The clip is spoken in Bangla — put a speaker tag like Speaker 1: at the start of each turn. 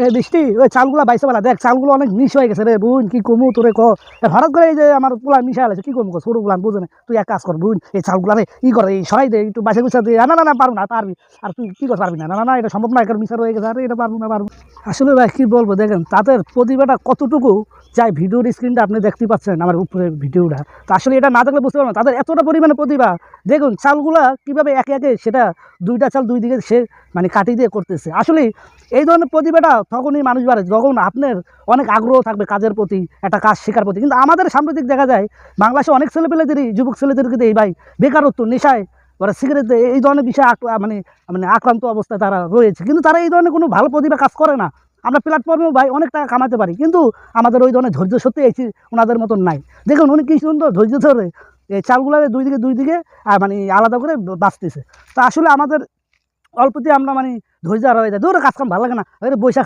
Speaker 1: এই বৃষ্টি ওই চালগুলো বাইসে বেলা দেখ, চালগুলো অনেক মিস হয়ে গেছে রে বোন, কি কমু তোরে ক। হঠাৎ করে এই যে আমার পোলা মিশা আছে, কি করবো ছোট গুলান বুঝে না। তুই এক কাজ কর বোন, এই চালগুলা রে ই করে এই সরাই দে, একটু বাইসে গুছা দিয়ে। না না না পারবো না, পারবি। আর তুই কি করতে পারবি না, না না না এটা সম্ভব না, এটা মিশা রয়ে গেছে, আরে এটা পারবো না পারবো। আসলে ভাই কি বলবো, দেখেন তাদের প্রতিভাটা কতটুকু, যাই ভিডিওর স্ক্রিনটা আপনি দেখতে পাচ্ছেন আমার উপরে ভিডিওটা। তো আসলে এটা না দেখলে বুঝতে পারবেন না তাদের এতটা পরিমাণে প্রতিভা। দেখুন চালগুলা কিভাবে একে একে সেটা দুইটা চাল দুই দিকে সে মানে কাটি দিয়ে করতেছে। আসলে এই ধরনের প্রতিভাটা তখনই মানুষ বাড়ে যখন আপনার অনেক আগ্রহ থাকবে কাজের প্রতি, একটা কাজ শেখার প্রতি। কিন্তু আমাদের সাম্প্রতিক দেখা যায় বাংলাদেশে অনেক ছেলেপেলেদেরই, যুবক ছেলেদেরকে এই ভাই বেকারত্ব, নেশায়, ওরা সিগারেট, এই ধরনের বিষয়ে মানে মানে আক্রান্ত অবস্থায় তারা রয়েছে। কিন্তু তারা এই ধরনের কোনো ভালো প্রতিভা কাজ করে না। আমরা প্ল্যাটফর্মেও ভাই অনেক টাকা কামাতে পারি, কিন্তু আমাদের ওই ধরনের ধৈর্য সত্যি এই ওনাদের মতন নাই। দেখুন উনি কি সুন্দর ধৈর্য ধরে এই চালগুলো দুই দিকে মানে আলাদা করে বাঁচতেছে। তা আসলে আমাদের অল্পতে আমরা মানে ধৈর্য আর হয়ে যায়, ধরে কাজ কাম ভালো লাগে না, বৈশাখ